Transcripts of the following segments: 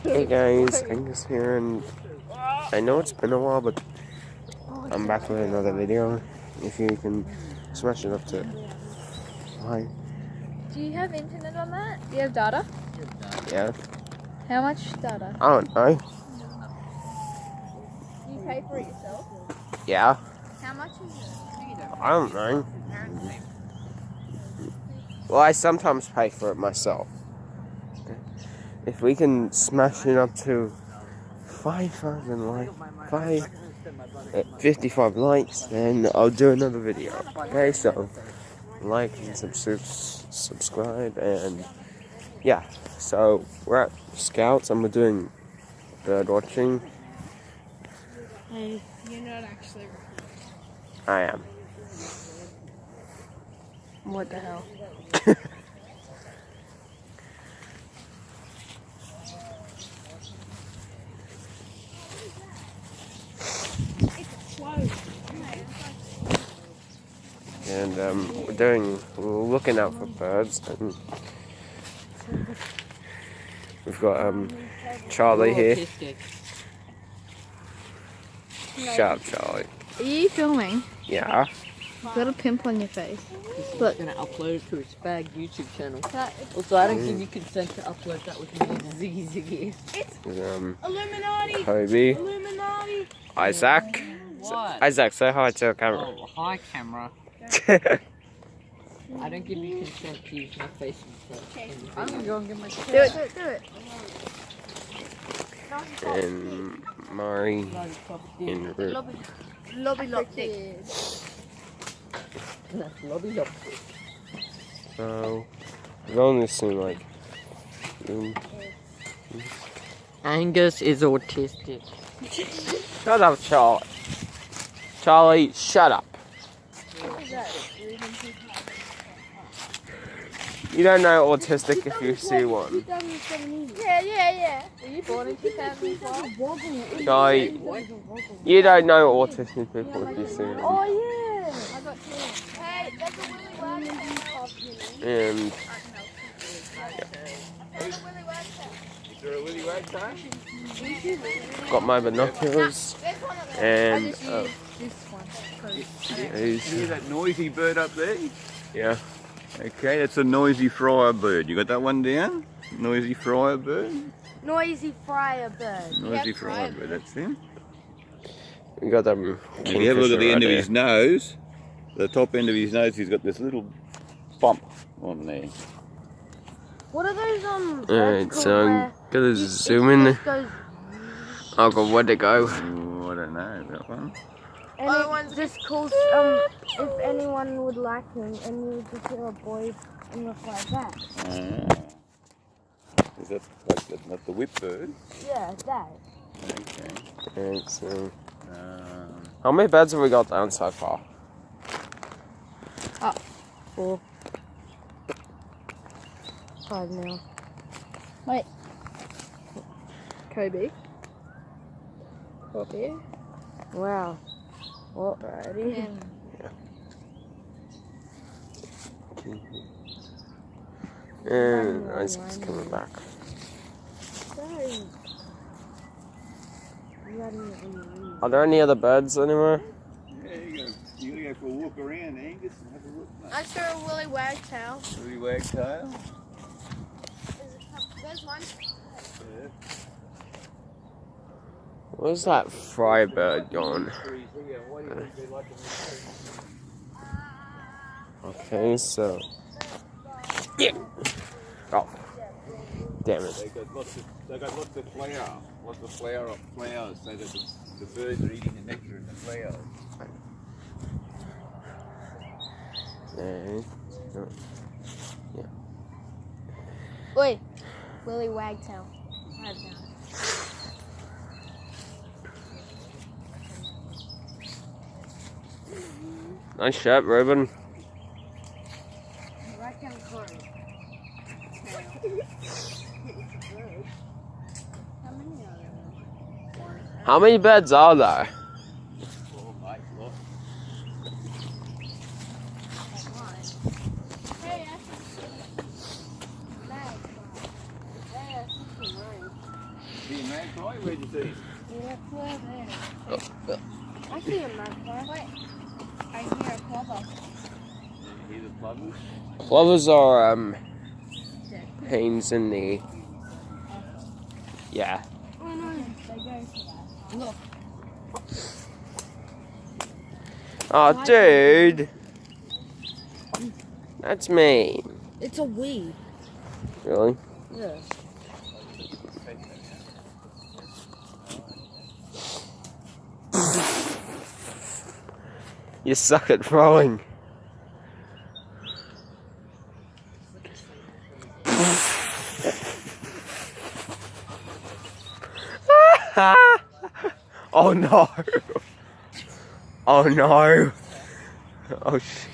Hey guys, Angus here, and I know it's been a while, but I'm back with another video. If you can smash it up to 5. Do you have internet on that? Do you have data? Yeah. How much data? I don't know. Do you pay for it yourself? Yeah. How much is it? I don't know. Well, I sometimes pay for it myself. If we can smash it up to 5,000 likes, 55 likes, then I'll do another video. Okay, so like and subscribe, and yeah. So we're at Scouts and we're doing bird watching. Hey, you're not actually recording. I am. What the hell? And we're looking out for birds, and we've got Charlie here. Shut up, Charlie. Are you filming? Yeah. You've got a pimple on your face. Look, going to upload it to his Spag YouTube channel. Also, I don't give you consent to upload that with me and Ziggy. Illuminati! Kobe. Illuminati! Isaac. What? Isaac, say hi to the camera. Oh, hi, camera. I don't give you consent to use my face in I'm gonna go and get my Do it, do it. And Mari in Root. Lobby lobby. Lobby lobby. So we've only seen like Angus is autistic. Shut up, Charlie. Charlie, shut up. You don't know autistic if you see one. Yeah. Were you born in 2005? Charlie, you don't know autistic people if you see one. Oh yeah! I got two. Hey, that's a Willy Wagtail. And Is there a Willy Wagtail? got my binoculars, and This one. You hear that noisy bird up there? yeah. Okay, that's a noisy fryer bird. You got that one down? Noisy fryer bird? Noisy fryer bird. Noisy fryer bird, that's him. We got them. If you have a look at the end of his nose, the top end of his nose, he's got this little bump on there. What are those Alright, so I'm gonna zoom in. Oh god, where'd it go? Oh, I don't know, that one. And it just calls if anyone would like him, and you would just hear a boy and reply back. Is that like not the whip bird? Yeah, that. Okay. Alright, so how many beds have we got down so far? 4. 5 now. Wait. Kobe. Up here. Wow. Alrighty. And Isaac's coming back. Are there any other birds anywhere? Yeah, you gotta go for a walk around, Angus, and have a look, mate. I saw a Willy Wagtail. Willy Wagtail? There's one. Where's that fry bird gone? Okay, so yeah. Oh, damn it! They got lots of flowers, so that the birds are eating the nectar in the flowers. Okay. Yeah. Wait. Willy Wagtail. Nice shot, Ruben. How many beds are there? Oh, mate, look. See a magpie? Where'd you see him? I see a magpie. Wait. I hear a plover. You hear the plovers? Plovers are pains in the. Yeah. Oh no. They go for that. Look. Oh, dude. That's mean. It's a weed. Really? Yeah. You suck at throwing. Oh no. Oh no. Oh shit.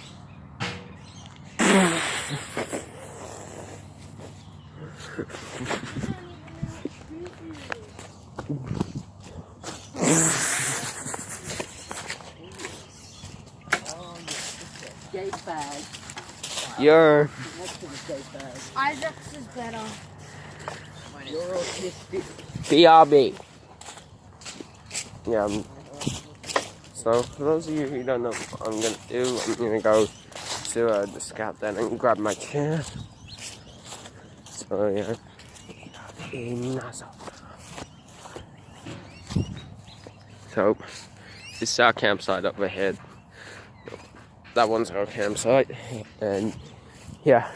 Skate bag. You're Next to the skate bag. Isaac's is better. You're autistic. BRB. Yeah. So for those of you who don't know what I'm gonna do, I'm gonna go to the scout den and grab my chair. So yeah. So this is our campsite up ahead. That one's our campsite, and yeah.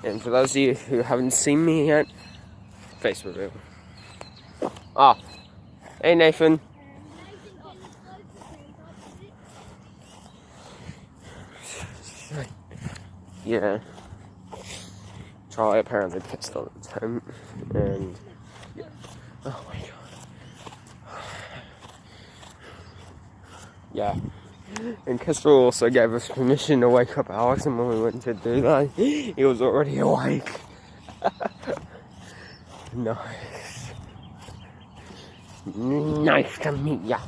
And for those of you who haven't seen me yet, face reveal. Ah, hey Nathan. Yeah. Charlie apparently pissed on the tent, and yeah. Oh my god. Yeah. And Kestrel also gave us permission to wake up Alex, and when we went to do that, he was already awake. Nice. Nice to meet ya.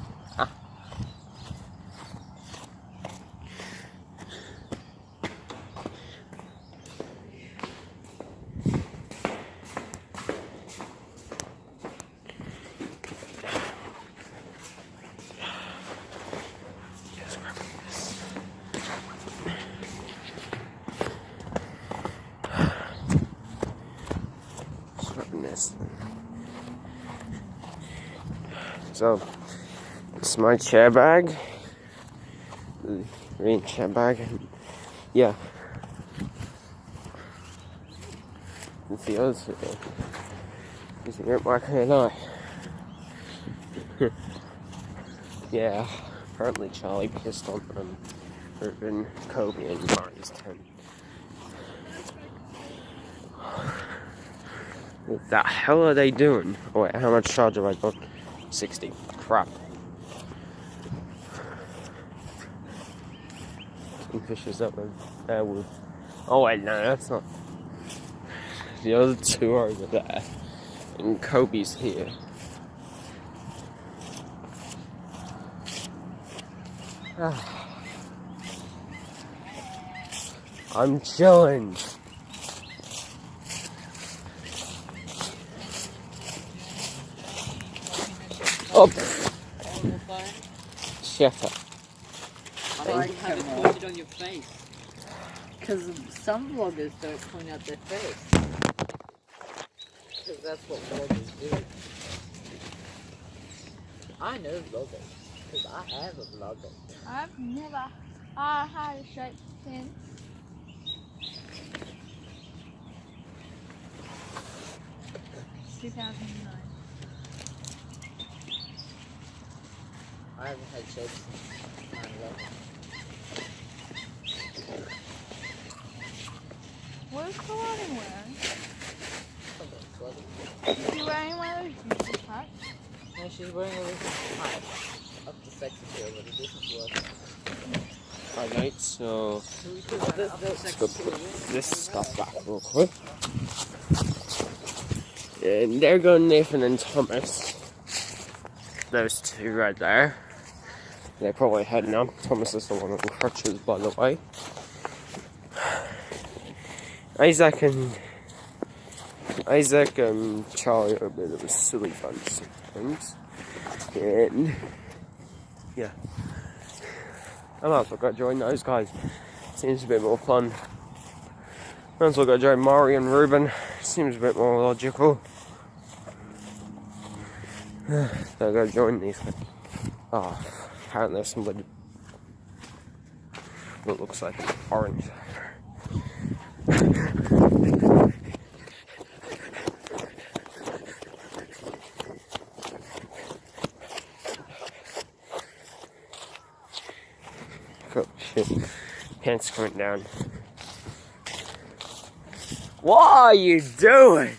So, this is my chair bag, the green chair bag, and yeah. And the others using it like an eye. Yeah, apparently Charlie pissed on them, Ruben, Kobe, and Marty's tent. What the hell are they doing? Oh wait, how much charge have I got? 60. Crap. Kingfisher's up there with. Oh wait, no, that's not. The other two are over there. And Kobe's here. I'm chilling. Up. Shut up. I like how it pointed on your face. Because some vloggers don't point out their face. Because that's what vloggers do. I know vloggers. Because I have a vlogger. I've never had a shape since 2009. I haven't had shapes since 9/11. What is Kalani wearing? Something Is she wearing one of those useless hats? No, she's wearing a little hat. Up to sex appeal, but it doesn't work. Alright, so Let's let's go put this stuff back real quick. And there go Nathan and Thomas. Those two right there. They're probably heading up. Thomas is the one on crutches, by the way. Isaac and Isaac and Charlie are a bit of a silly bunch sometimes. And yeah, I might as well go join those guys. Seems a bit more fun. Might as well go join Mari and Ruben. Seems a bit more logical. So I'll go join these guys. Oh, apparently there's somebody. What looks like orange. Oh shit. Pants coming down. What are you doing?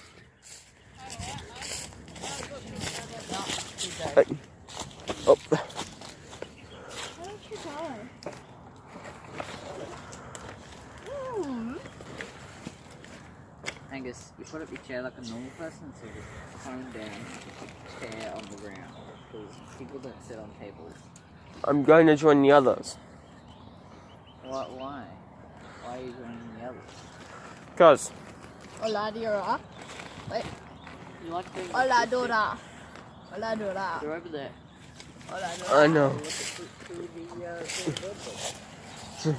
Oh. Why don't you go? Angus, you put up your chair like a normal person, so just phone down, chair on the ground. Because people don't sit on tables. I'm going to join the others. Why? Why are you joining the others? Because Hola, Dora. Wait. You like being Hola, Dora. Hola, Dora. They're over there. Hola, Dora. I know. Look through the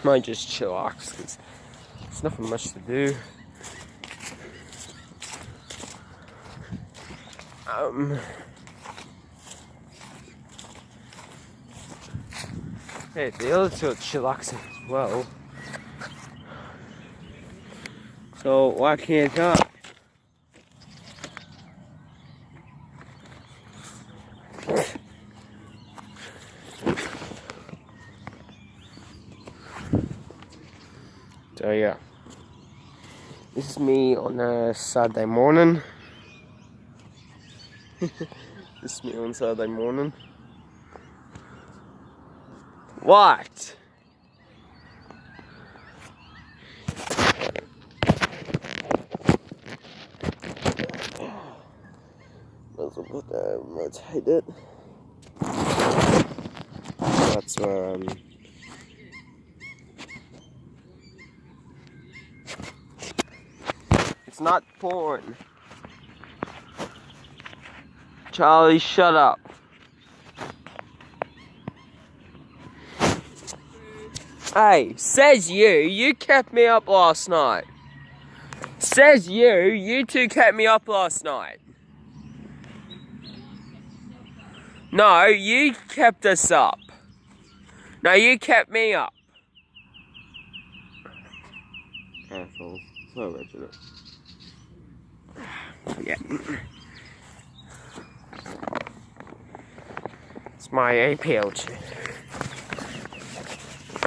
Might just chillax because there's nothing much to do. Hey, the other two are chillaxing as well. So why can't I? So yeah, this is me on a Saturday morning. This is me on Saturday morning. What? Might as well put that, rotate it. That's where it's not porn. Charlie, shut up. Hey, says you kept me up last night. Says you two kept me up last night. No, you kept us up. No, you kept me up. Asshole. So original. Yeah. It's my APL chair.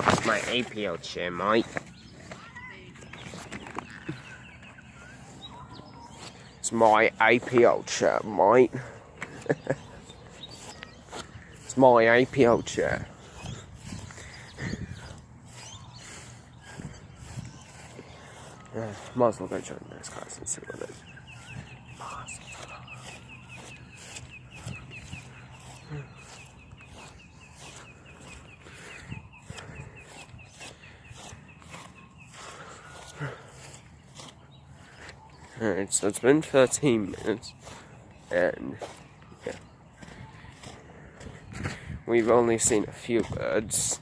It's my APL chair, mate. It's my APL chair, mate. It's my APL chair. Might as well go join those guys and see what they do. Alright, so it's been 13 minutes, and yeah, we've only seen a few birds.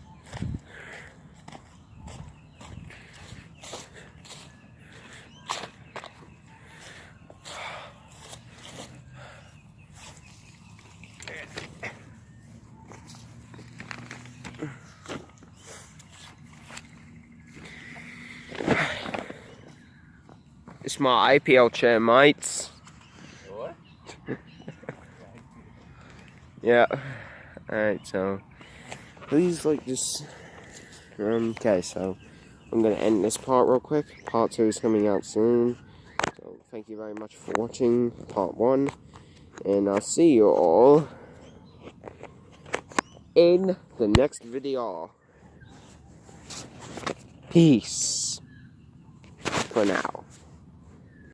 It's my IPL chair, mates. What? Yeah. Alright, so please like this. Okay, so I'm gonna end this part real quick. Part 2 is coming out soon. So thank you very much for watching part 1. And I'll see you all in the next video. Peace for now.